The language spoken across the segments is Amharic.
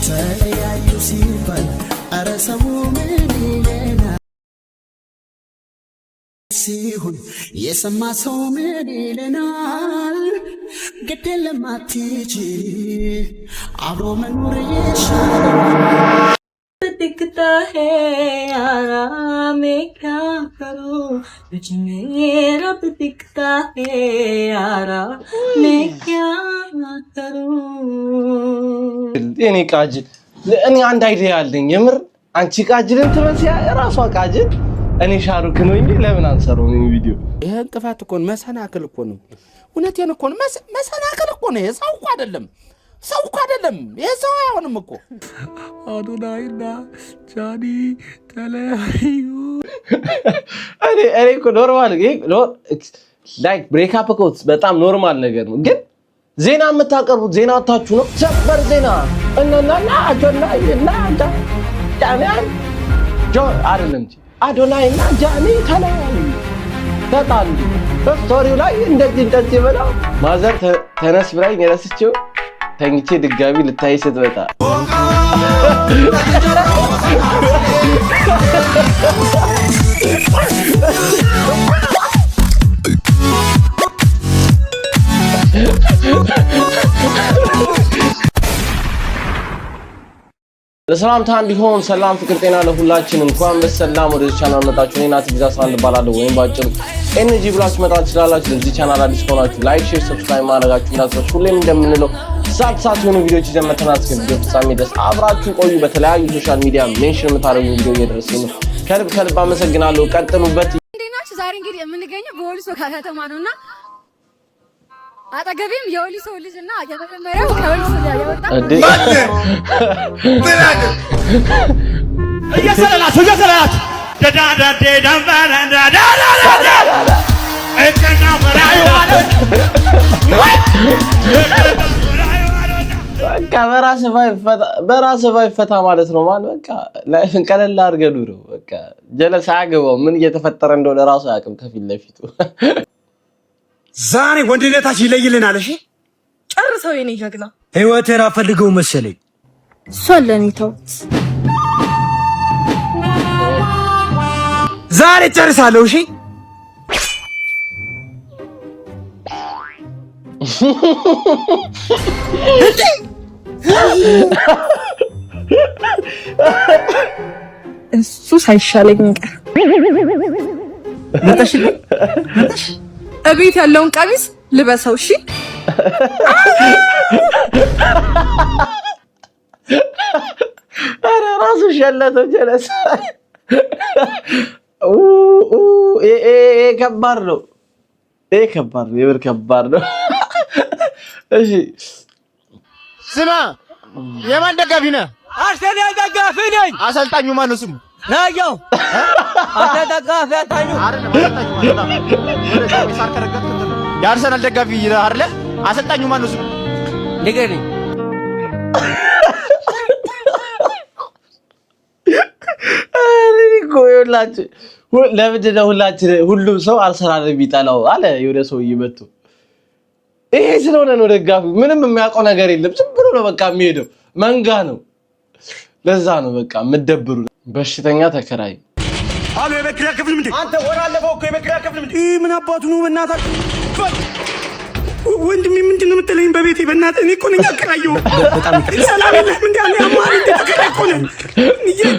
ተለያዩ ሲባል አረ ሰው ምን ይለናል ሲሆን የሰማ ሰው ምን ይለናል ግድ የለም አትሂጂ አብሮ መኖር ይሻላል दिखता है यारा मैं क्या करूं तुझ में रब दिखता है यारा मैं क्या करूं እኔ ቃጅል እኔ አንድ አይዲያ አለኝ የምር አንቺ ቃጅልን ትመስያ ራሷ ቃጅል እኔ ሻሩክ ነው እንዴ ለምን አንሰራው ነው ቪዲዮ ይሄ እንቅፋት እኮ ነው መሰናክል እኮ ነው እውነቴን እኮ ነው መሰናክል እኮ ነው የሰው እኮ አይደለም ሰው እኮ አይደለም የሰው አይሆንም እኮ አዶናይና ጃኒ ተለያዩ እኔ እኮ ኖርማል ላይክ ብሬክ አፕ እኮ በጣም ኖርማል ነገር ነው ግን ዜና የምታቀርቡት ዜና አታችሁ ነው ሰበር ዜና እናና አዶናይና ጃኒ ጆን አይደለም አዶናይና ጃኒ ተለያዩ ተጣሉ በስቶሪው ላይ እንደዚህ ብለው ማዘር ተነስ ብላኝ ረስቼው ተንግቼ ድጋሚ ልታይ ስትመጣ ለሰላምታ እንዲሆን ሰላም ፍቅር ጤና ለሁላችን እንኳን በሰላም ወደ ቻናል መጣችሁ እኔና ትግዛስ አንድ ባላለው ወይም ባጭሩ ኤነርጂ ብላችሁ መጣችሁ ትችላላችሁ ለዚህ ቻናል አዲስ ሆናችሁ ላይክ ሼር ሰብስክራይብ ማድረጋችሁ እንዳትረሱ ሁሌም እንደምንለው ሳት የሆኑ ቪዲዮዎች ይዘን መተናል እስከ ቪዲዮ ፍጻሜ ድረስ አብራችሁ ቆዩ በተለያዩ ሶሻል ሚዲያ ሜንሽን የምታደርጉ ቪዲዮ እየደረሰኝ ነው ከልብ አመሰግናለሁ ቀጥሉበት እንዴናችሁ ዛሬ እንግዲህ የምንገኘው በወሊሶ ከተማ ነውና አጠገቤም የወሊሶ ልጅና የመጀመሪያው ከወሊሶ ያወጣ እየሰላላችሁ በቃ በራስህ ባይፈታ ማለት ነው ማለት በቃ ላይፍን ቀለል አድርገህ ኑረው በቃ ጀለስ አያገባው ምን እየተፈጠረ እንደሆነ ራሱ አያውቅም ከፊት ለፊቱ ዛሬ ወንድነታችን ይለይልናል እሺ ጨርሰው የኔ ጀግና ህይወቴን አፈልገው መሰለኝ ሶለኒ ተውት ዛሬ ጨርሳለሁ እሺ እሱ ሳይሻለኝ ቀር መጣሽ እቤት ያለውን ቀሚስ ልበሰው እሺ አረ ራሱ ሸለተው ጀለስ ከባድ ነው የምር ከባድ ነው እሺ ስማ የማን ደጋፊ ነህ አርሰናል ደጋፊ ነኝ አሰልጣኙ ማን ነው ስሙ ናያው አንተ ደጋፊ አታኙ አይደለም የአርሰናል ደጋፊ አይደለ አሰልጣኙ ማን ነው ስሙ ንገረኝ ይላችሁ ለምንድን ነው ሁሉም ሰው አርሰናል የሚጠላው አለ የሆነ ሰው ይመጡ ይሄ ስለሆነ ነው ደጋፊ ምንም የሚያውቀው ነገር የለም ዝም ብሎ ነው በቃ የሚሄደው መንጋ ነው ለዛ ነው በቃ መደብሩ በሽተኛ ተከራይ አሎ የበክራ ክፍል ምንድን አንተ ወራለፈው እኮ የበክራ ክፍል ምንድን ምን አባቱ ነው በእናታችሁ ወንድሜ ምንድን ነው የምትለኝ በቤቴ በእናትህ እኔ እኮ ነኝ አከራየው በጣም ሰላም የለም እንዴ አለ አማን ተከራይ እኮ ነኝ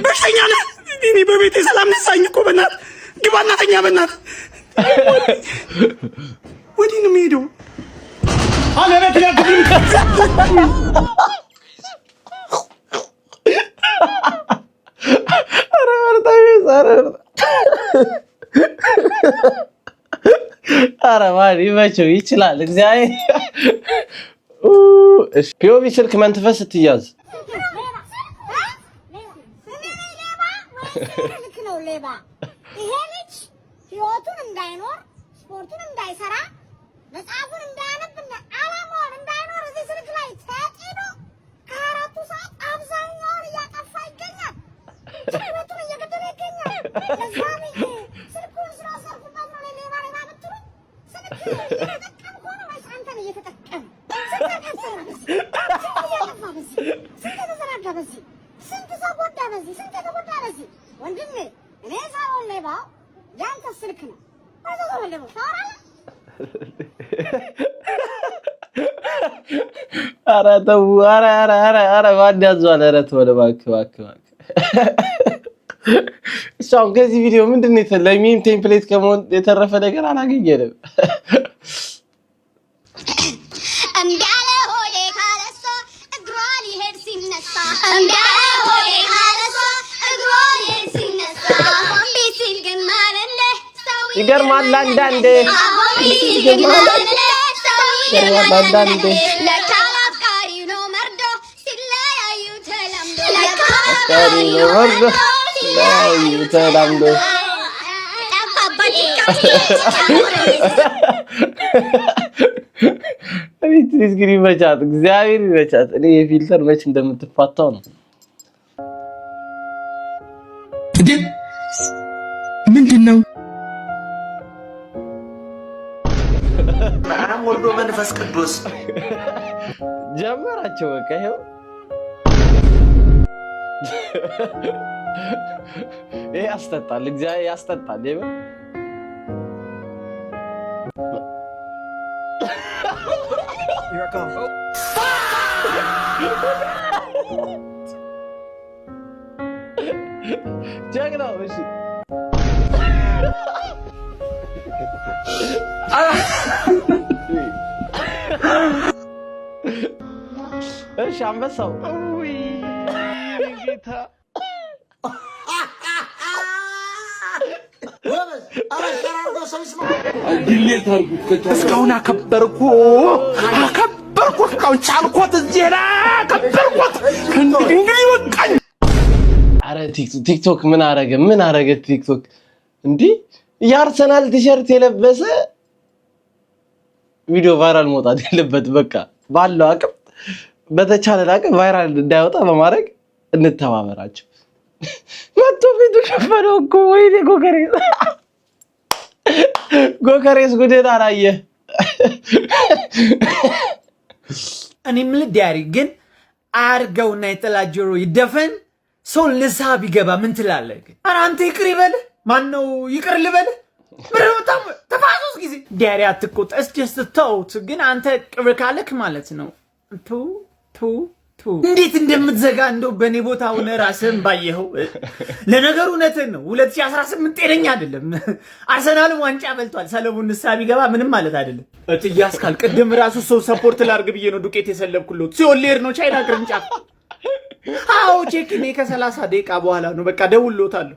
በሽተኛ ነህ እኔ በቤቴ ሰላም ነሳኝ እኮ በእናትህ ግባ እናተኛ በእናትህ ወዲህ ነው የምሄደው አለ የበክራ ክፍል አረ ማን ይመቸው ይችላል እግዚአብሔር እሺ ፒኦቪ ስልክ መንፈስ ስትያዝ ነው ሌባ ይሄ ልጅ ህይወቱን እንዳይኖር ስፖርቱን እንዳይሰራ መጽሐፉን እንዳያነብና አላማውን እንዳይኖር እዚህ ስልክ ላይ ተጥዶ ከአራቱ ሰዓት አብዛኛውን እያጠፋ ይገኛል ህይወቱን እየገደለ ይገኛል ለዛም ስልኩን ስራ ሰርኩበት ነው ሌባ ምትሉ ስልክ እየተጠቀም ሆነ ወይስ አንተን እየተጠቀም ስልክ በዚህ ስንት ሰው ጎዳ በዚህ ስንት ተጎዳ በዚህ ወንድሜ እኔ ሳይሆን ሌባው ያንተ ስልክ ነው አዘዘው ሌባው ታወራለህ ኧረ ተው ኧረ ማን ያዟል ኧረ ተው እባክህ እሷም ከዚህ ቪዲዮ ምንድን ነው ለሚም ቴምፕሌት ከመሆን የተረፈ ነገር አላገኘንም እንዳለ ሆዴ ካለሶ እግሯ ሊሄድ ሲነሳ እንዳለ ሆዴ ካለሶ እግሯ ሊሄድ ሲነሳ ሆምቢ ሲል ግን ማለለ ይገርማል አንዳንዴ ይገርማል አንዳንዴ ለካ አፍቃሪ ነው መርዶ ሲለያዩ ተለምዶ ለካ አፍቃሪ ነው መርዶ ሲለያዩ ተለምዶ እስኪ ይመቻት እግዚአብሔር ይመቻት እኔ የፊልተር መች እንደምትፋታው ነው ምንድነው በአብ ወልድ መንፈስ ቅዱስ ጀመራቸው በቃ ይሄው ይሄ ያስጠጣል እግዚአብሔር ያስጠጣል ይሄ Here it comes. ጀግናው እሺ እሺ አንበሳው ወይ ጌታ እስካሁን አከበርኩ እስካሁን ቻልኩት እዚህ ላይ አከበርኩት እንግዲህ በቃኝ አረ ቲክቶክ ምን አረገ ቲክቶክ እንዴ የአርሰናል ቲሸርት የለበሰ ቪዲዮ ቫይራል መውጣት የለበት በቃ ባለው አቅም በተቻለ አቅም ቫይራል እንዳይወጣ በማድረግ እንተባበራቸው መጥቶ ቪዲዮ ከፈለው እኮ ወይኔ ጎከሬስ ጉዴታ አላየ እኔ ምን ዲያሪ ግን አርገውና የተላጀሮ ይደፈን ሰው ንስሐ ቢገባ ምን ትላለህ? ኧረ አንተ ይቅር ይበል ማን ነው ይቅር ልበል? ምንም ተፋሶስ ጊዜ ዲያሪ አትቆጣ እስቲ ተውት። ግን አንተ ቅር ካለክ ማለት ነው ቱ እንዴት እንደምትዘጋ እንደው በኔ ቦታ ሆነ ራስህን ባየኸው። ለነገሩ እውነትህን ነው 2018 ጤነኛ አይደለም። አርሰናልም ዋንጫ በልቷል። ሰለሞን ንስሐ ቢገባ ምንም ማለት አይደለም። እትያስ ካል ቅድም ራሱ ሰው ሰፖርት ላርግ ብዬ ነው ዱቄት የሰለብኩለት ሲኦል ልሄድ ነው ቻይና ቅርንጫፍ አዎ ቼክኔ ከ30 ደቂቃ በኋላ ነው በቃ ደውሎታለሁ።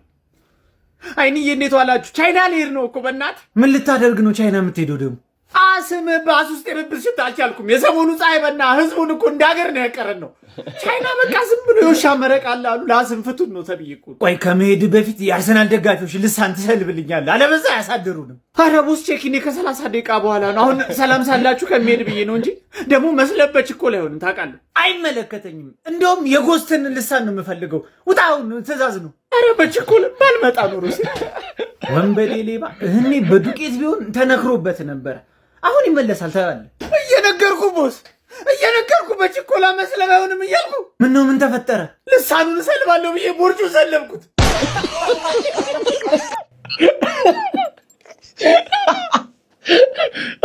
አይንዬ እንዴት ዋላችሁ? ቻይና ልሄድ ነው እኮ በእናትህ። ምን ልታደርግ ነው ቻይና የምትሄደው ደግሞ? አስም ባስ ውስጥ የብብር ሽታ አልቻልኩም። የሰሞኑ ፀሐይ በና ህዝቡን እኮ እንዳገር ነው ያቀረን ነው። ቻይና በቃ ዝም ብሎ የውሻ መረቅ አለ አሉ። ለአስም ፍቱን ነው ተብዬ እኮ። ቆይ ከመሄድ በፊት የአርሰናል ደጋፊዎች ልሳን ትሰልብልኛለህ አለበዛ ያሳድሩንም። ኧረ ቦስ ቼክኔ ከ30 ደቂቃ በኋላ ነው። አሁን ሰላም ሳላችሁ ከመሄድ ብዬ ነው እንጂ ደግሞ መስለበች እኮ ላይሆንም ታውቃለህ። አይመለከተኝም። እንደውም የጎስትን ልሳን ነው የምፈልገው። ውጣውን ትእዛዝ ነው። ኧረ በችኮል ባልመጣ ኖሮ ሲል ወንበዴ ሌባ እኔ በዱቄት ቢሆን ተነክሮበት ነበር። አሁን ይመለሳል ታያለህ። እየነገርኩ ቦስ እየነገርኩ በችኮላ መስለም አይሆንም እያልኩ ምን ነው ምን ተፈጠረ? ልሳኑን ሰልባለሁ ብዬ ቦርጩ ሰለብኩት።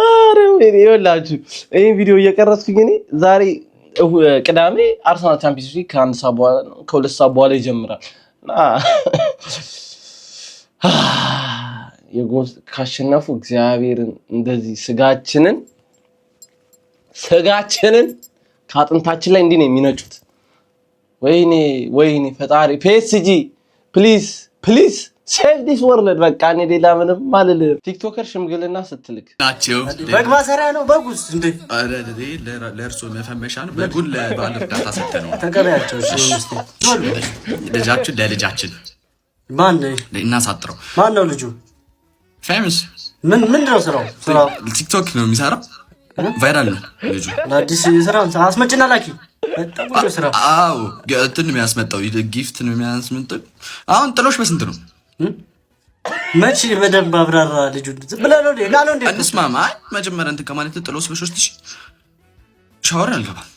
አረ ወይኔ ይኸውላችሁ ይሄን ቪዲዮ እየቀረጽኩኝ እኔ ዛሬ ቅዳሜ አርሰናል ቻምፒየንስ ሊግ ከ1 ሰዓት በኋላ ነው ከ2 ሰዓት በኋላ ይጀምራል እና የጎል ካሸነፉ እግዚአብሔርን እንደዚህ ስጋችንን ከአጥንታችን ላይ እንዲህ ነው የሚነጩት። ወይኔ ፈጣሪ ፒኤስጂ ፕሊዝ ሴቭ ዲስ ወርልድ በቃ እኔ ሌላ ምንም አልልም። ቲክቶከር ሽምግልና ስትልክ ናቸው በግ ማሰሪያ ነው በጉስ እንዴ ለእርሶ መፈመሻ ነው። በጉን ለባለ እርዳታ ሰጥተነው ተቀበያቸው። እሺ ለልጃችን ማን እናሳጥረው። ማን ነው ልጁ? ፌመስ ምን ነው ስራው? ቲክቶክ ነው የሚሰራው። ቫይራል ነው ልጁ። አዲስ ስራው አስመጭና ላኪ በጣም ወደ ስራ። አዎ እንትን ነው የሚያስመጣው ጊፍት ነው የሚያስመጣው። አሁን ጥሎሽ በስንት ነው? መቼ በደንብ አብራራ ልጁ ብለህ ነው ጋለው እንዴ? እንስማማ። መጀመሪያ እንትን ከማለት ጥሎሽ በ3000 ሻወር አልገባም።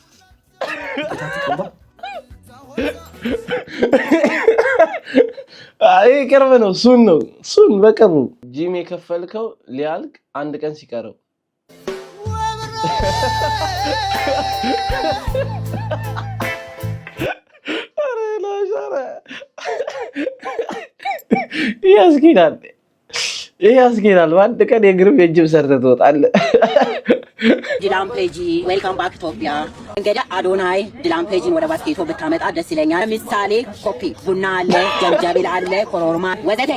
አይ ቅርብ ነው ሱን ነው ሱን በቅርቡ ጂም የከፈልከው ሊያልቅ አንድ ቀን ሲቀረው ያስኬዳል በአንድ ቀን የግርም የጅም ሰርተህ ትወጣለህ። ዲላምፔጂ ዌልካም ባክ ኢትዮጵያ። እንግዲህ አዶናይ ዲላምፔጂን ወደ ባስኬቶ ብታመጣ ደስ ይለኛል። ለምሳሌ ኮፒ ቡና አለ፣ ጀንጀብል አለ፣ ኮሮርማ ወዘተ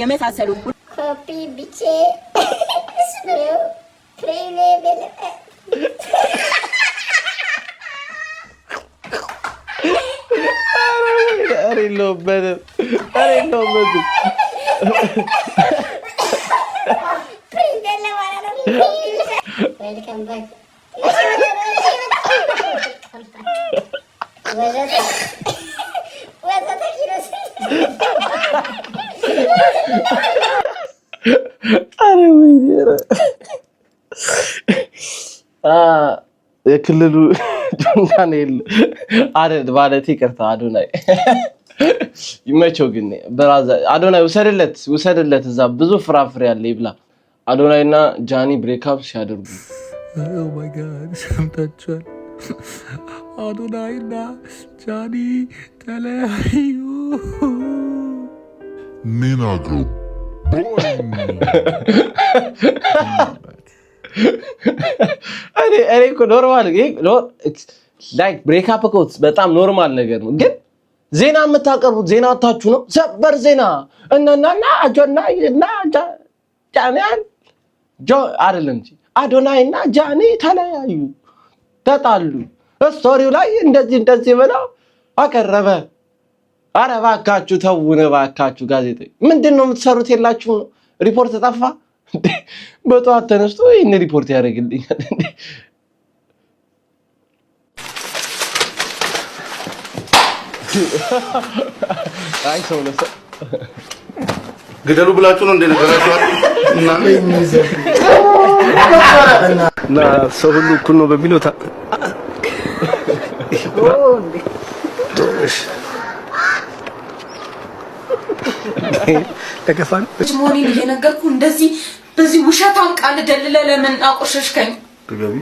የመሳሰሉት ኮፒ ቢቼ ስፕሬው ፕሬሌብል አሬሎበንም ዌልካም ባክ የክልሉ ዳንኤል አይደል ማለት ይቅርታ አዶናይ ይመቸው ግን ብራዘር አዶናይ ውሰድለት እዛ ብዙ ፍራፍሬ ያለ ይብላ። አዶናይና ጃኒ ብሬክአፕ ሲያደርጉ ኦ ማይ ጋድ ሰምታችኋል? አዶናይና ጃኒ ተለያዩ። ምን አገው እኔ እኮ ኖርማል ላይክ ብሬክአፕ እኮ በጣም ኖርማል ነገር ነው። ግን ዜና የምታቀርቡት ዜና አታችሁ ነው። ሰበር ዜና እነናና አዶናይና ጃኒ አይደለም እንጂ አዶናይና ጃኒ ተለያዩ ተጣሉ። ስቶሪው ላይ እንደዚህ ብለው አቀረበ። ኧረ እባካችሁ ተውነ እባካችሁ። ጋዜጠኞች ምንድን ነው የምትሰሩት? የላችሁ ነው? ሪፖርት ጠፋ። በጠዋት ተነስቶ ይህን ሪፖርት ያደርግልኛል እንዴ? አይ ሰው ነው ግደሉ ብላችሁ ነው እንደነገራችኋል እና ሰው ሁሉ እኩል ነው በሚለው ተከፋን ሞኒን እየነገርኩ እንደዚህ በዚህ ውሸታም ቃል ደልለ ለምን አቆሸሽከኝ? ትገቢ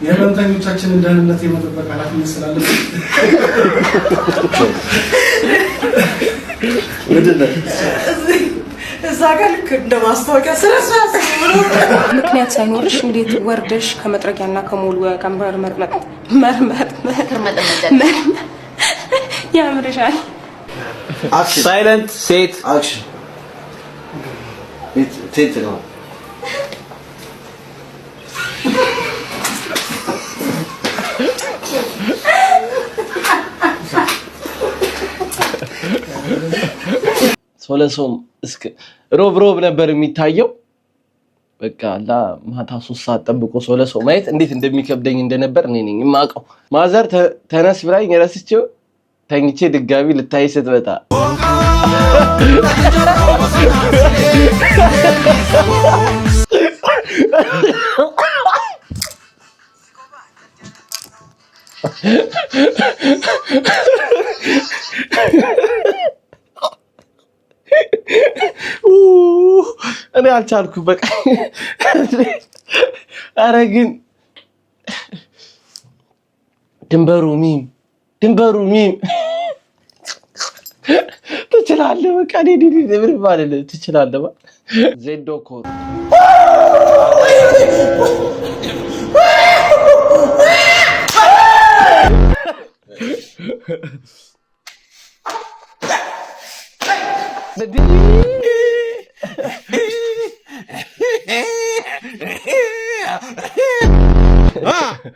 የመንተኞቻችንን ደህንነት የመጠበቅ ኃላፊነት ስላለብን እዛ ጋር ልክ እንደ ማስታወቂያ ስለሰራስ ምክንያት ሳይኖርሽ እንዴት ወርደሽ ከመጥረጊያና ከሞሉ ከመርመር ያምርሻል። ሳይለንት ሴት አክሽን ቴት ነው። ሶለሶም እስከ ሮብ ነበር የሚታየው። በቃ ማታ 3 ሰዓት ጠብቆ ሶለሶ ማየት እንዴት እንደሚከብደኝ እንደነበር እኔ ነኝ የማውቀው። ማዘር ተነስ ብላኝ ረስቼው ተኝቼ ድጋሚ ልታይ ስትመጣ እኔ አልቻልኩም በቃ። ኧረ ግን ድንበሩ ሚም ትችላለህ። በቃ ምን ማለት ትችላለህ። ዜዶ ኮር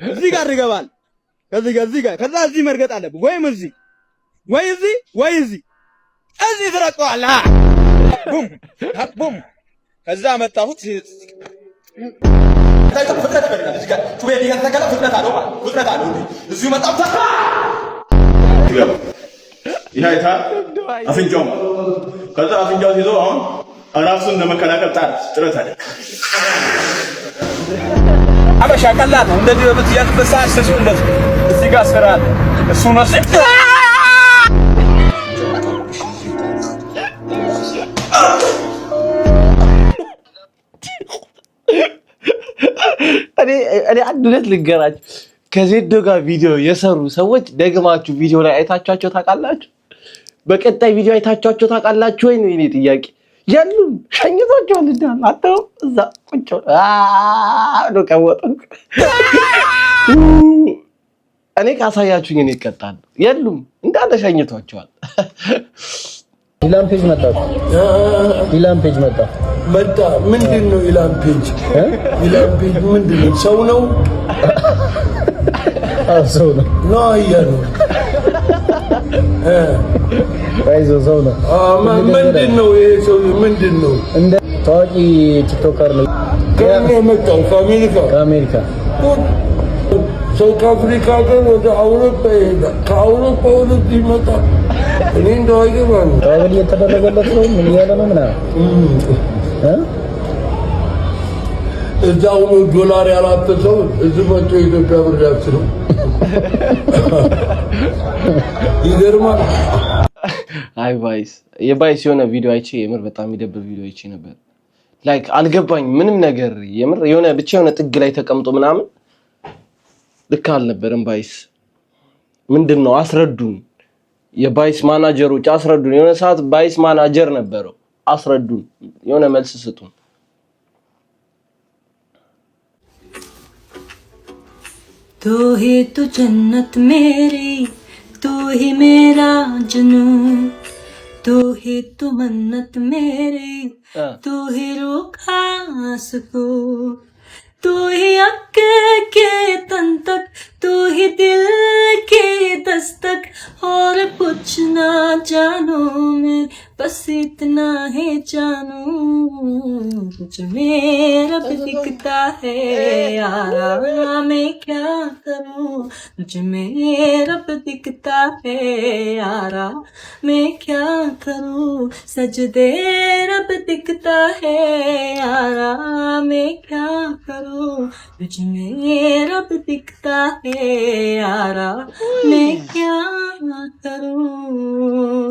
እዚህ ጋር ይገባል። ከዚህ ጋር ከዛ እዚህ መርገጥ አለብህ። ወይም እዚህ ትረቀዋለህ። ቡም ከዛ መጣሁት ፍጥነት ይፈልጋል። እዚህ ጋር ጩቤ ሊገተከለ ፍጥነት አለው። እዚሁ መጣሁት ይሄ አይታ አፍንጫው ከዛ አፍንጫው ይዞ አሁን ራሱን ለመከላከል ጥረት አለ። አበሻ ቀላል ነው። እንደዚህ በምትያዝበት ሰዓት ስሱ እንደዚህ እዚህ ጋር ስራ አለ። እሱ ነው እኔ አንድ ሁለት ልንገራችሁ። ከዜዶ ጋር ቪዲዮ የሰሩ ሰዎች ደግማችሁ ቪዲዮ ላይ አይታችኋቸው ታውቃላችሁ? በቀጣይ ቪዲዮ አይታችኋቸው ታውቃላችሁ ወይ ነው የኔ ጥያቄ። የሉም ሸኝቷቸዋል እንዳል አተው እዛ ቁጭ ነው ከወጡ እኔ ካሳያችሁኝ እኔ ይቀጣል። የሉም እንዳለ ሸኝቷቸዋል። ኢላም ፔጅ መጣ። ኢላም ፔጅ መጣ። ምንድነው ኢላም ፔጅ? ኢላም ፔጅ ምንድነው? ሰው ነው? ሰው ነው። ነው አይዞ ሰው ነው። ምንድነው ይሄ ሰው ምንድነው? እንደ ታዋቂ ቲክቶከር ነው። ከመጣው ከአሜሪካ ሰው ከአፍሪካ ጋር ወደ አውሮፓ ይሄዳል። ከአውሮፓ ወደ ይመጣል። እኔ እንደው አይገባም። ታውቂ የተደረገለት ነው ምን ያለ ነው ምናምን እዛው ነው ዶላር ያላጠሰው እዚህ መጥቶ ኢትዮጵያ ብር ያስሩ ይገርማል። አይ ባይስ የባይስ የሆነ ቪዲዮ አይቼ የምር በጣም የሚደብር ቪዲዮ አይቼ ነበር። ላይክ አልገባኝ ምንም ነገር የምር የሆነ ብቻ የሆነ ጥግ ላይ ተቀምጦ ምናምን ልክ አልነበረም። ባይስ ምንድነው አስረዱን። የባይስ ማናጀሮች አስረዱን። የሆነ ሰዓት ባይስ ማናጀር ነበረው። አስረዱን፣ የሆነ መልስ ስጡን። तू ही तो जन्नत मेरी, तू ही मेरा जुनून, तू ही तो मन्नत मेरी, तू ही रूह का सुकून, तू ही अक्के के तन तक, तू ही दिल की दस्तक, और कुछ ना जानू मैं बस इतना ही जानू, तुझ मेरा भी दिखता है यारा मैं क्या करूं, तुझ मेरा भी दिखता है यारा मैं क्या करूं, सजदे रब दिखता है यारा मैं क्या करूं, तुझ मेरा भी दिखता है यारा मैं क्या करूं.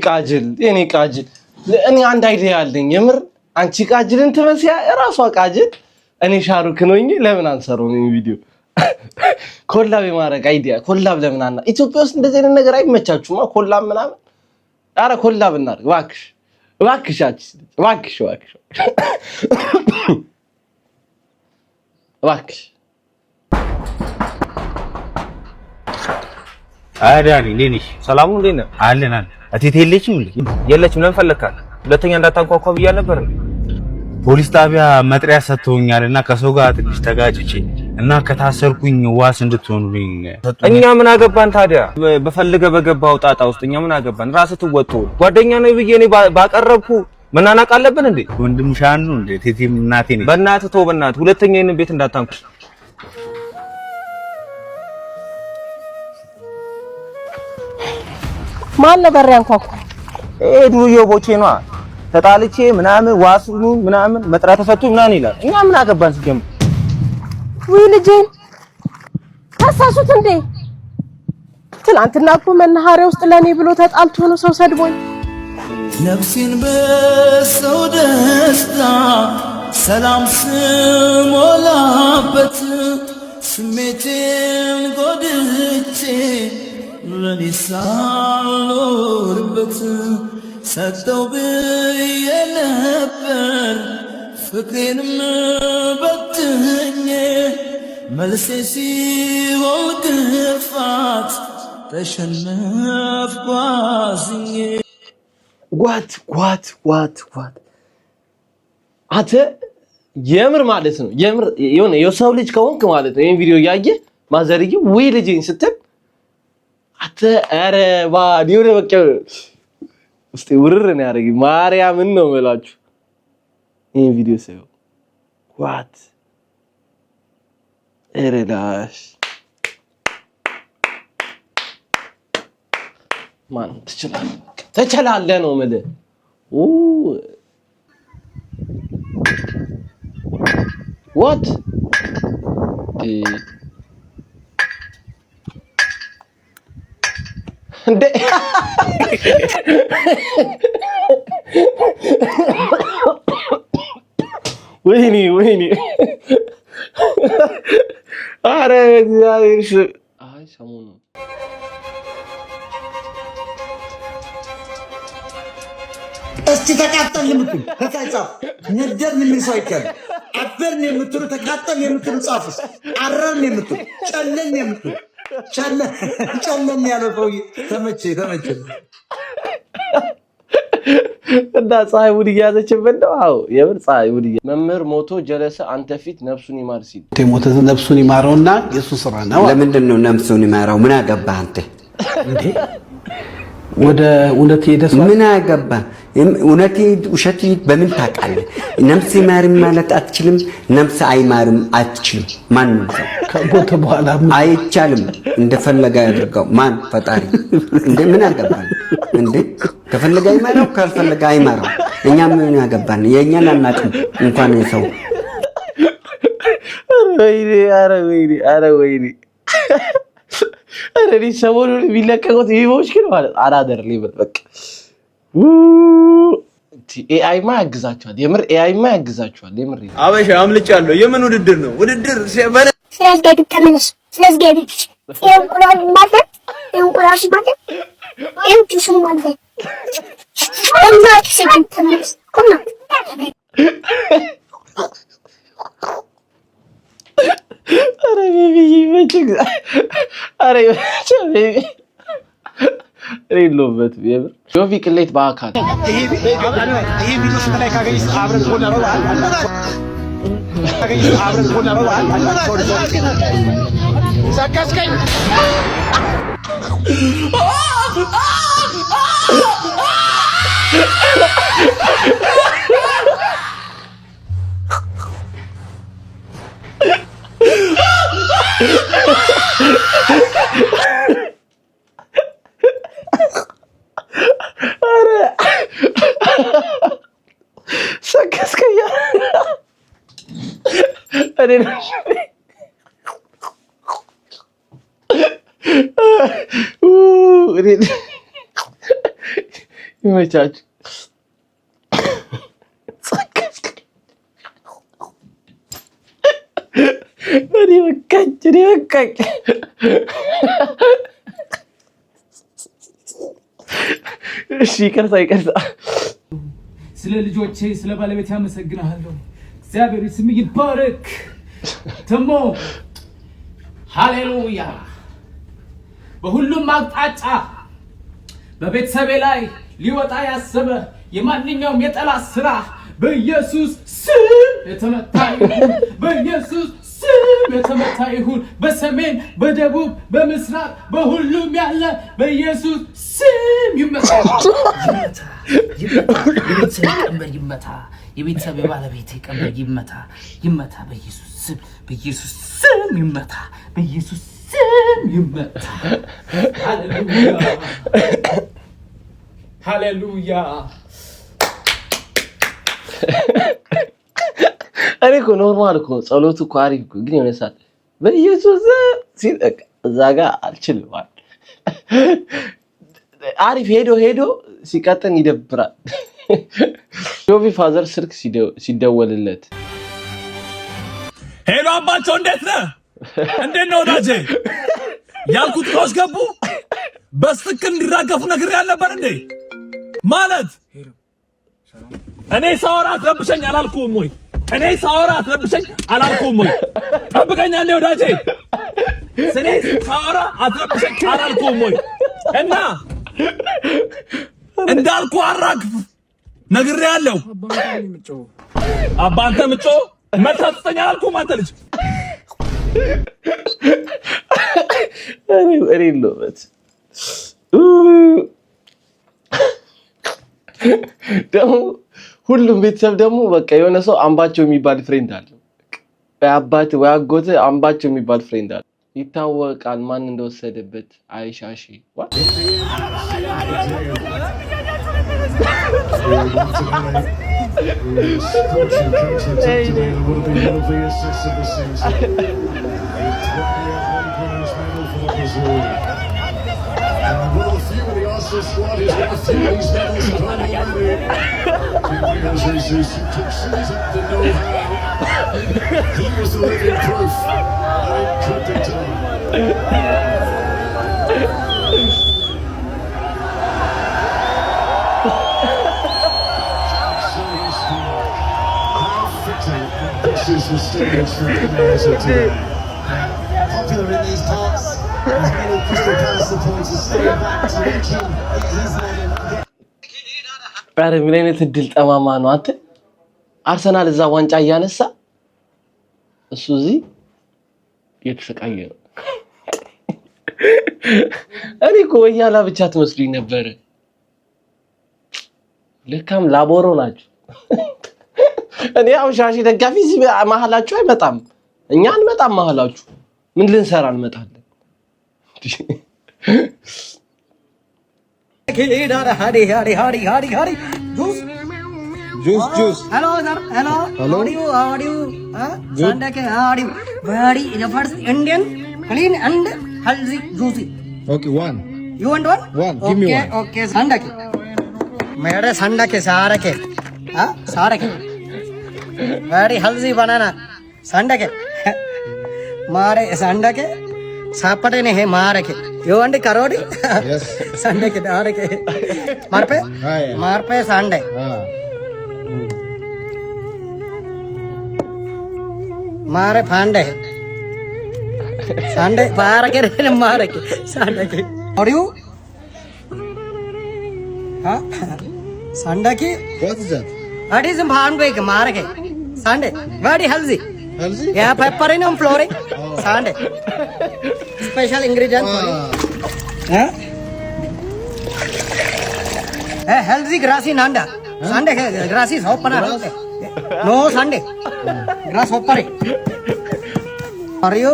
ቃጅል የኔ ቃጅል እኔ አንድ አይዲያ አለኝ የምር አንቺ ቃጅልን ትመስያ እራሷ ቃጅል እኔ ሻሩክ ነኝ ለምን አንሰራው ነው ቪዲዮ ኮላብ የማረግ አይዲያ ኮላብ ለምን አና ኢትዮጵያ ውስጥ እንደዚህ አይነት ነገር አይመቻችሁማ ኮላብ ምናምን አረ ኮላብ እናርግ እባክሽ እባክሽ እባክሽ እባክሽ አዳኒ ሌኒሽ ሰላሙ እንዴት ነህ? አለን አቴቴ የለችም የለችም። ለምን ፈለካት? ሁለተኛ እንዳታንኳኳ ብያ ነበር። ፖሊስ ጣቢያ መጥሪያ ሰጥተውኛልና ከሰው ጋር ትንሽ ተጋጭቼ እና ከታሰርኩኝ ዋስ እንድትሆኑልኝ። እኛ ምን አገባን ታዲያ? በፈልገ በገባው ጣጣ ውስጥ እኛ ምን አገባን? ራስህ ትወጡ። ጓደኛ ነው ብዬ እኔ ባቀረብኩ መናናቅ አለብን እንዴ? ወንድም ሻኑ እንዴ? ቴቴም እናቴ ነኝ። በእናትህ ተው፣ በእናትህ ሁለተኛ ይሄን ቤት እንዳታንኩ። ማን ነበር ያንኳኳ? ዱርዬ ቦቼ ነዋ። ተጣልቼ ምናምን ዋስኑ ምናምን መጥራት ተሰጥቶ ምናምን ይላል። እኛ ምን አገባን ሲጀምር? ወይ ልጄን ታሳሱት እንዴ? ትናንትና እኮ መናኸሪያ ውስጥ ለኔ ብሎ ተጣልቶ ነው ሰው ሰድቦኝ። ነፍሴን በሰው ደስታ ሰላም ስሞላበት ስሜቴን ጎድቼ ለኔ ሳልኖርበት ሰጠው ብዬ ነበር ፍቅሬንም በትኜ መልሴ ሲሆን ግፋት ተሸነፍኩ አዝኜ። ዋት አንተ የምር ማለት ነው የምር የሆነ የሰው ልጅ ከሆንክ ማለት ነው ይሄን ቪዲዮ ያየ ማዘርዬ ወይ ልጄን ስትል አንተ ኧረ ባዲው በቃ እስቲ ውርር ነው ያደረገ ማርያምን ነው የምላችሁ ይሄ ቪዲዮ ሳይው ዋት እረዳሽ ማን ትችላለህ ነው የምልህ what እንዴ ወይኔ አረ እግዚአብሔር አይ ሰሞኑ እስቲ ተቃጠል የምትሉ ተጻጻፍ ነደር ምን ሰው ይከል አፈርን የምትሉ ተቃጠል የምትሉ ጻፍስ አረርን የምትሉ ጨለን የምትሉ ጨለን ያለው ሰው ተመቼ እና ፀሐይ ውድ እያዘችበት ነው። አዎ የምር ፀሐይ ውድ መምህር ሞቶ ጀለሰ አንተ ፊት ነፍሱን ይማር ሲል ሞተ ነፍሱን ይማረውና የሱ ስራ ነው። ለምንድን ነው ነፍሱን ይማረው? ምን አገባህ አንተ እንዴ? ወደ እውነት ሄደስ ምን አገባህ? እውነት ውሸት በምን ታውቃለህ? ነፍስ ይማርም ማለት አትችልም፣ ነፍስ አይማርም አትችልም። ማን ነው ከሞተ በኋላ አይቻልም። እንደፈለገ ያድርገው። ማን ፈጣሪ እንዴ? ምን አገባህ እንዴ? ከፈለገ አይማረው ካልፈለገ አይማረው። እኛ ምን ያገባን? የኛን አናውቅም እንኳን የሰው ኧረ ወይኔ አረ ሰሞኑን የሚለቀቁት ቪዲዮዎች ግን ማለት አራደር ሊበል በቃ ኤአይ ማ ያግዛቸዋል። የምር ኤአይ ማ ያግዛቸዋል። የምር አበሻ አምልጫለሁ። የምን ውድድር ነው? ውድድር ስለዚህ ተመለስ። ስለዚህ እንቁላል ማለት እንቁላል ማለት እንዛት ሲገኝ ተመለስ። አረ ቤቢ ይመችግ አረ ቤቢ ሬሎበት የምር ጆቪ ቅሌት በአካል ይሄ ቪዲዮ ላይ ካገኝስ አብረን ሆነ ነው ሰከስከኝ ሰከስከኝ እኔ ይመቻችሁ። እኔ በቃኝ። እሺ ይቅርታ። ስለ ልጆቼ ስለ ባለቤት ያመሰግናለሁ። እግዚአብሔር ስም ይባረክ። ተሞ ሃሌሉያ። በሁሉም አቅጣጫ በቤተሰቤ ላይ ሊወጣ ያሰበ የማንኛውም የጠላት ስራ በኢየሱስ ስም የተመታ ይሁን። በኢየሱስ ስም የተመታ ይሁን። በሰሜን በደቡብ በምስራቅ በሁሉም ያለ በኢየሱስ ስም ይመታ። የቤተሰብ ቀንበር ይመታ። የቤተሰብ የባለቤቴ ቀንበር ይመታ። በኢየሱስ ስም ይመታ። በኢየሱስ ስም ይመታ። ሃሌሉያ። እኔ እኮ ኖርማል እኮ ጸሎቱ እኮ አሪፍ እኮ ግን የሆነ ሰዓት በኢየሱስ ሲል እዛ ጋር አልችልም ማለት አሪፍ ሄዶ ሲቀጥን ይደብራል። ጆቪ ፋዘር ስልክ ሲደወልለት ሄሎ አባቸው እንዴት ነህ? እንዴት ነው ወዳጄ? ያልኩት ነው አስገቡ በስትክክል እንዲራገፉ ነግሬ አልነበር እንዴ? ማለት እኔ ሳወራ አትረብሸኝ አላልኩም ወይ? ጠብቀኛ እንዴ ወዳጄ? እኔ ሳወራ አትረብሸኝ አላልኩም ወይ? እና እንዳልኩ አራግፍ ነግሬ ያለው አባንተ ምጮ መታስተኛ አላልኩም አንተ ልጅ ደግሞ ሁሉም ቤተሰብ ደግሞ በቃ የሆነ ሰው አምባቸው የሚባል ፍሬንድ አለ። አባት ወይ አጎት አምባቸው የሚባል ፍሬንድ አለ። ይታወቃል ማን እንደወሰደበት። አይሻሺ squad is going to throw these medals at home already. Jesus took sees up the know-how. He was the living proof that it could be done. How fitting that this is the stage for Indonesia today. Popular in these parts. As many Crystal Palace supporters stay back to King. He's ኧረ ምን አይነት እድል ጠማማ ነው አንተ። አርሰናል እዛ ዋንጫ እያነሳ እሱ እዚህ የተሰቃየ ነው። እኔ እኮ ወያላ ብቻ ትመስሉኝ ነበር። ለካም ላቦሮ ናችሁ። እኔ ያው ሻሺ ደጋፊ እዚህ መሀላችሁ አይመጣም። እኛ አንመጣም መሀላችሁ። ምን ልንሰራ እንመጣለን? Hari. Juice. Hello sir. Hello. How are you? Sandake, how are you? Very the first Indian clean and healthy juicy. Okay, one. You want one? One. Give me one. Okay. Sandake. मेरे Sandake सारे के. Very healthy banana. Sandake. मारे Sandake. सापटे ने है मार के यो अंडे करोड़ी Yes. संडे के डार के मार पे संडे मारे फांडे संडे पार के रे मार के संडे के और यू हाँ संडे की What is that? That is फांड पे के मार के Sunday very healthy. Healthy? Yeah, pepper in flooring. Sunday. Special ingredient for you. Yeah? Healthy grassy nanda. Sunday grassy is open. No Sunday. Grass open. For you?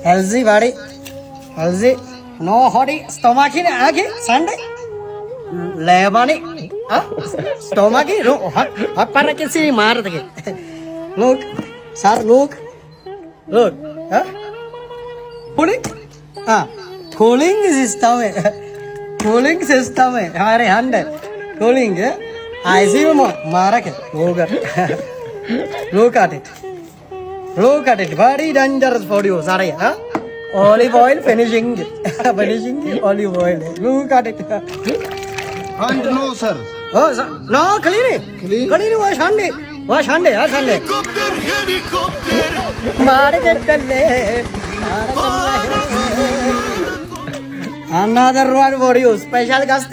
Healthy body. Healthy. No hotty stomach in again. Sunday. Lemony. Stomach in. Hot parakisi mar. Look, sir, look. Huh? Cooling? Cooling system है. Cooling system है. हमारे hand है. Cooling है. ऐसे में मारा के. Look at it. Look at it. Very dangerous for you, sorry. Huh? Olive oil finishing. Finishing olive oil. Look at it. And no, sir. Oh, sir. No, clean it. Clean it. Wash hand it. Wash hand it. Sunday. मारे के कल्ले another one for you special guest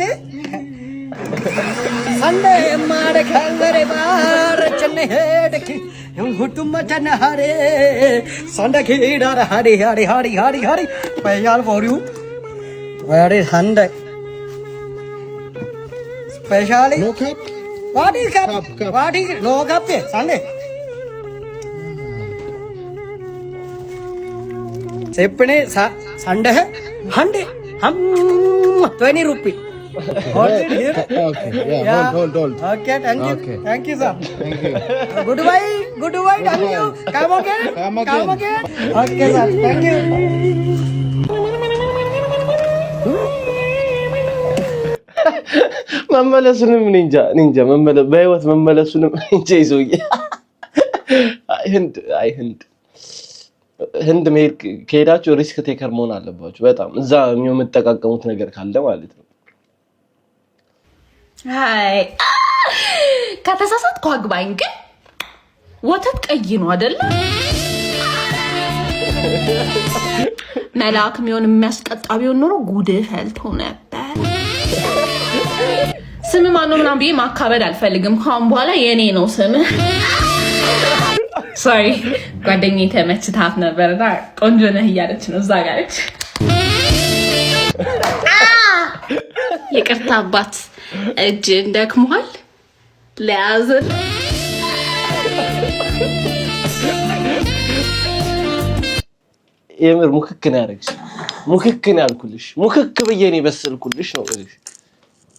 Sunday मारे खंगरे बार चन्ने हेड की हम हुटुम चन्ने हरे Sunday की डर हरी special for you very Sunday specially No cup? what is cup? What is no cup Sunday सेपने संडे है हंडे हम 20 रुपये Okay, yeah, hold. Okay, thank you. Okay. Thank you, sir. Thank you. Goodbye, thank you. Come again. Okay, sir, thank you. መመለሱንም ኒንጃ በህይወት መመለሱንም እንጂ ይዞኝ ህንድ መሄድ ከሄዳችሁ ሪስክ ቴከር መሆን አለባችሁ። በጣም እዛ የምትጠቃቀሙት ነገር ካለ ማለት ነው። አይ ከተሳሳትኩ አግባኝ። ግን ወተት ቀይ ነው አይደለ? መልአክ የሚሆን የሚያስቀጣ ቢሆን ኖሮ ጉድ ፈልቶ ነበር። ስም ማነው ምናምን ብዬ ማካበድ አልፈልግም። ካሁን በኋላ የኔ ነው ስም። ሶሪ ጓደኛዬ ተመችታት ነበርና ቆንጆ ነህ እያለች ነው እዛ ጋር ይቅርታ አባት እጅ እንደክሟል ለያዘን የምር ሙክክ ነው ያደረግሽ ሙክክ ነው ያልኩልሽ ሙክክ በየኔ በሰልኩልሽ ነው እልሽ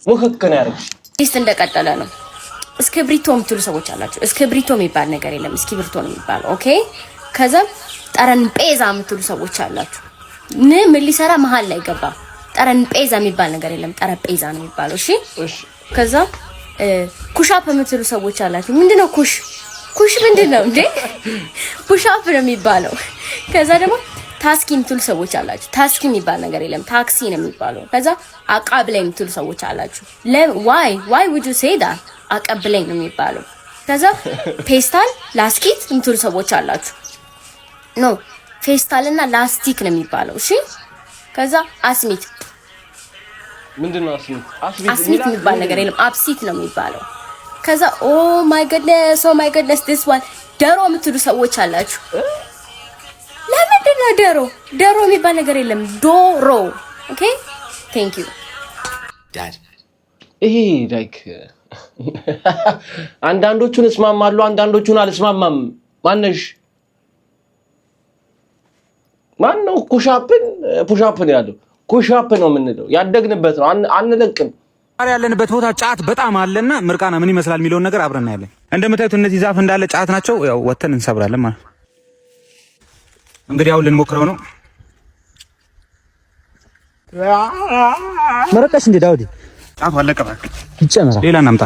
ሙክክ ነው ያደረግሽ ሊስት እንደቀጠለ ነው እስክብሪቶ የምትሉ ሰዎች አላችሁ እስክብሪቶ የሚባል ነገር የለም እስክብሪቶ ነው የሚባለው ኦኬ ከዛ ጠረንጴዛ የምትሉ ሰዎች አላችሁ ምን ሊሰራ መሃል ላይ ገባ ጠረንጴዛ የሚባል ነገር የለም ጠረጴዛ ነው የሚባለው እሺ ከዛ ኩሻፕ የምትሉ ሰዎች አላችሁ ምንድነው ኩሽ ምንድነው እንዴ ኩሻፕ ነው የሚባለው ከዛ ደግሞ ታስኪ የምትሉ ሰዎች አላችሁ ታስኪ የሚባል ነገር የለም ታክሲ ነው የሚባለው ከዛ አቃብለኝ የምትሉ ሰዎች አላችሁ why would you say that አቀብለኝ ነው የሚባለው ከዛ ፌስታል ላስቲክ የምትሉ ሰዎች አላችሁ ኖ ፌስታል እና ላስቲክ ነው የሚባለው እሺ ከዛ አስሚት ምንድነው አስሚት የሚባል ነገር የለም አብሲት ነው የሚባለው ከዛ ኦ ማይ ጎድነስ this one ደሮ የምትሉ ሰዎች አላችሁ ለምንድነው ደሮ የሚባል ነገር የለም ዶሮ ኦኬ ቴንክ ዩ ዳድ ይሄ ላይክ አንዳንዶቹን እስማማለሁ አንዳንዶቹን አልስማማም ማነው ፑሻፕን ያለው ኩሻፕ ነው የምንለው ያደግንበት ነው አንለቅም ዛሬ ያለንበት ቦታ ጫት በጣም አለና ምርቃና ምን ይመስላል የሚለውን ነገር አብረን እናያለን እንደምታዩት እነዚህ ዛፍ እንዳለ ጫት ናቸው ያው ወተን እንሰብራለን ማለት እንግዲህ አሁን ልንሞክረው ነው መረቀሽ እንደ ዳውዲ ጫቱ አለቀ ባክ ይጨመራል ሌላ እናምጣ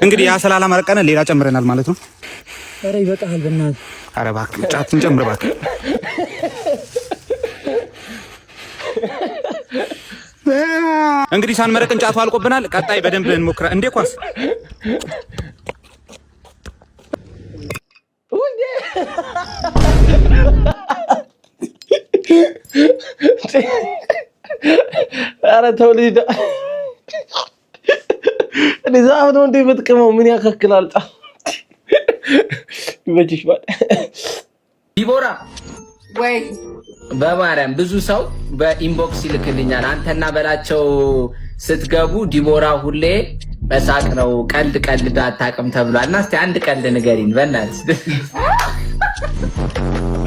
እንግዲህ ያ ሰላላ መረቀነ ሌላ ጨምረናል ማለት ነው ኧረ ይበቃል በእናትህ ኧረ ባክ ጫትን ጨምር ባክ እንግዲህ ሳንመረቅን ጫቱ አልቆብናል ቀጣይ በደንብ እንሞክራ እንዴ ኳስ ኧረ ተው ልጅ ዛፍ ነው እንደ የምትቅመው ምን ያካክላል ይመችሽ ማለት ዲቦራ ወይ በማርያም ብዙ ሰው በኢንቦክስ ይልክልኛል አንተና በላቸው ስትገቡ ዲቦራ ሁሌ በሳቅ ነው ቀልድ አታውቅም ተብሏል እና እስቲ አንድ ቀልድ ንገሪን በእናትህ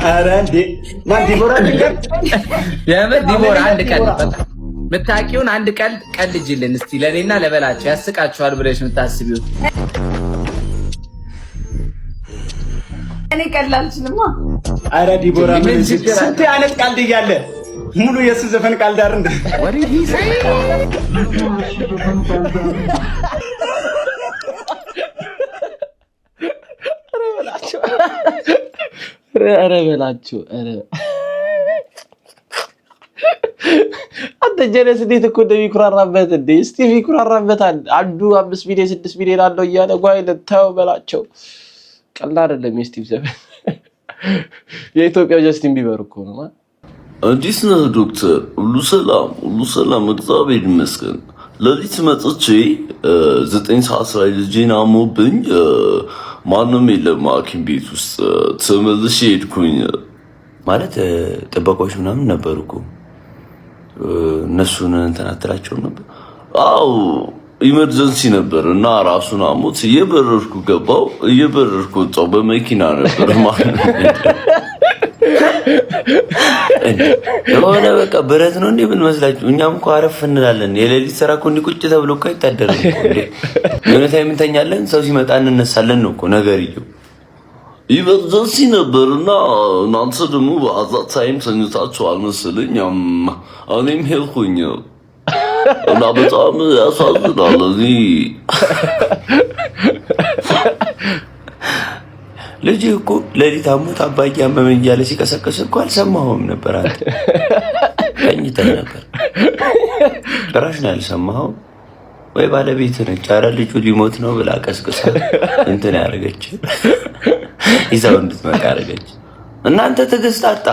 ኧረ እንዴ ማን ዲቦራ ዲቦራ አንድ ቀልድ በቃ ምታቂውን አንድ ቀልጅልን እስቲ ለኔና ለበላቸው ያስቃቸዋል ብለሽ የምታስቢው እኔ ቀላልችልማ ኧረ ዲቦራ ስንት አይነት ቀልድ እያለ ሙሉ የሱ ዘፈን ቀልድ አይደል ኧረ በላቸው አንተ ጀለስ እንዴት እኮ እንደሚኩራራበት እንዴ ስቲቭ ይኩራራበታል አንዱ 5 ሚሊዮን 6 ሚሊዮን አለው እያለ ጓይ ለታው በላቸው ቀላል አይደለም የስቲቭ ዘፈን የኢትዮጵያው ጀስቲን ቢበር እኮ ነው እንዴት ነህ ዶክተር ሁሉ ሰላም እግዚአብሔር ይመስገን ለሊት መጥቼ 9 ሰዓት ላይ ልጄን አሞብኝ ማንም የለም ሐኪም ቤት ውስጥ ተመልሼ ሄድኩኝ ማለት ጥበቃዎች ምናምን ነበሩ እኮ እነሱን እንትን አትላቸውም ነበር አው ኢመርጀንሲ ነበር እና ራሱን አሞት እየበረርኩ ገባው እየበረርኩ ወጣው በመኪና ነበር ማለት ነው የሆነ በቃ ብረት ነው እንዴ ምን መስላችሁ እኛም እኮ አረፍ እንላለን የሌሊት ስራ እኮ እንዲህ ቁጭ ተብሎ እኮ አይታደርም እኮ እንዴ የሆነ ታይም እንተኛለን ሰው ሲመጣ እንነሳለን ነው እኮ ነገርየው ኢመርጀንሲ ነበርና እናንተ ደግሞ በአዛ ታይም ተኝታችኋል መሰለኝ እኔም ሄድኩኝ እና በጣም ያሳዝናል ልጅ እኮ ሌሊት አሞት አባዬ አመመኝ እያለ ሲቀሰቅስ እኮ አልሰማሁም ነበር አንተ ተኝተህ ነበር ጭራሽ ነው ያልሰማኸው ወይ ባለቤት ነች ኧረ ልጁ ሊሞት ነው ብላ ቀስቅሳ እንትን ያደረገች ይዛው እንድትመጣ ያደረገች እናንተ ትዕግስት አጣ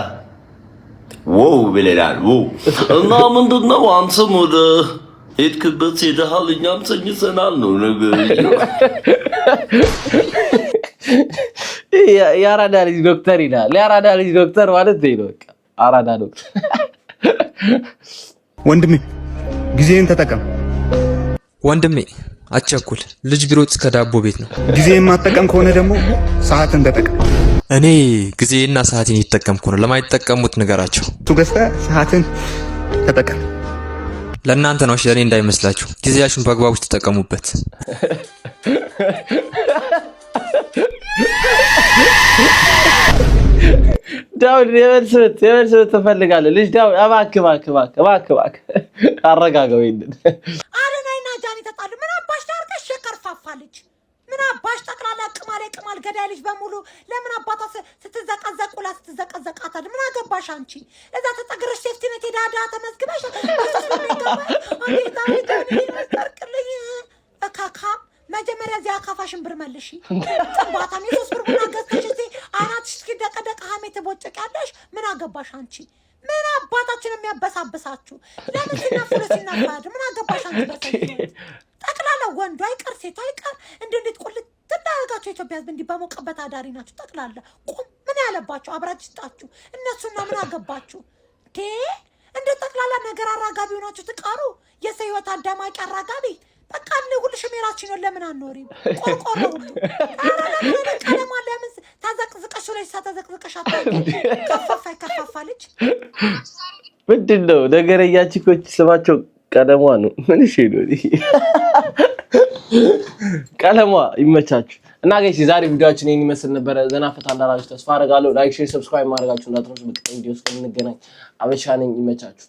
ዋው ብለናል እና ምንድነው አንተም ወደ ሄድክበት ሄደሃል እኛም ተኝተናል ነው ነገርየው የአራዳ ልጅ ዶክተር ይላል የአራዳ ልጅ ዶክተር ማለት ነው በቃ አራዳ ዶክተር ወንድሜ ጊዜን ተጠቀም። ወንድሜ አትቸኩል። ልጅ ቢሮጥ ከዳቦ ቤት ነው። ጊዜ የማትጠቀም ከሆነ ደግሞ ሰዓትን ተጠቀም። እኔ ጊዜና ሰዓትን እየተጠቀምኩ ነው። ለማይጠቀሙት ንገራቸው። እሱ ገዝተህ ሰዓትን ተጠቀም። ለእናንተ ነው፣ ለእኔ እንዳይመስላችሁ። ጊዜያችሁን በአግባቡ ተጠቀሙበት። ዳውድ የመልስት ትፈልጋለህ? ልጅ ዳውድ እባክህ አረጋጋው። ይሄንን አለናይና ጃኒ ተጣሉ። ምን አባሽ ዳርቀሽ የከርፋፋለች? ምን አባሽ ጠቅላላ ቅማል ገዳይ ልጅ በሙሉ ለምን አባታ ስትዘቀዘቁላ ስትዘቀዘቃታል? ምን አገባሽ አንቺ? እዛ ተጠግረሽ ሴፍቲ ኔት ሄዳ ተመዝግበሽ ታርቅልኝ እካካ መጀመሪያ እዚያ አካፋሽን ብር መልሺ። ጥባታም የሶስት ብር ቡና ገዝተሽ እዚህ አናትሽ እስኪደቀደቅ ሀሜት ትቦጭቂያለሽ። ምን አገባሽ አንቺ? ምን አባታችን የሚያበሳብሳችሁ? ለምን ሲናፍሩ ሲናፋድ? ምን አገባሽ አንቺ? ጠቅላላ ወንዱ አይቀር ሴቱ አይቀር እንዴት ቁልት ትዳረጋችሁ? የኢትዮጵያ ሕዝብ እንዲህ በሞቀበት አዳሪ ናችሁ ጠቅላላ። ቁም ምን ያለባችሁ? አብራጅ ስጣችሁ እነሱና ምን አገባችሁ? እንደ ጠቅላላ ነገር አራጋቢ ሆናችሁ ትቀሩ። የሰው ህይወት አዳማቂ አራጋቢ። በቃ ሁልሽም የራስሽን ነው። ለምን አኖሪም? ቆርቆሮ ሁሉ ቀለማ ለምን ታዘቅዝቀሽ ለሽ ታዘቅዝቀሽ ከፋፋ ልጅ ምንድን ነው ነገረኛችኮች? ስማቸው ቀለሟ ነው። ምን እሺ ነው ቀለሟ። ይመቻችሁ እና ጋይስ የዛሬ ቪዲዮአችን ይሄን ይመስል ነበር። ዘና ፈታ እንዳላችሁ ተስፋ አደርጋለሁ። ላይክ፣ ሼር፣ ሰብስክራይብ ማድረጋችሁ እንዳትረሱ። በቀጣይ ቪዲዮ እስከምንገናኝ አበሻ ነኝ። ይመቻችሁ።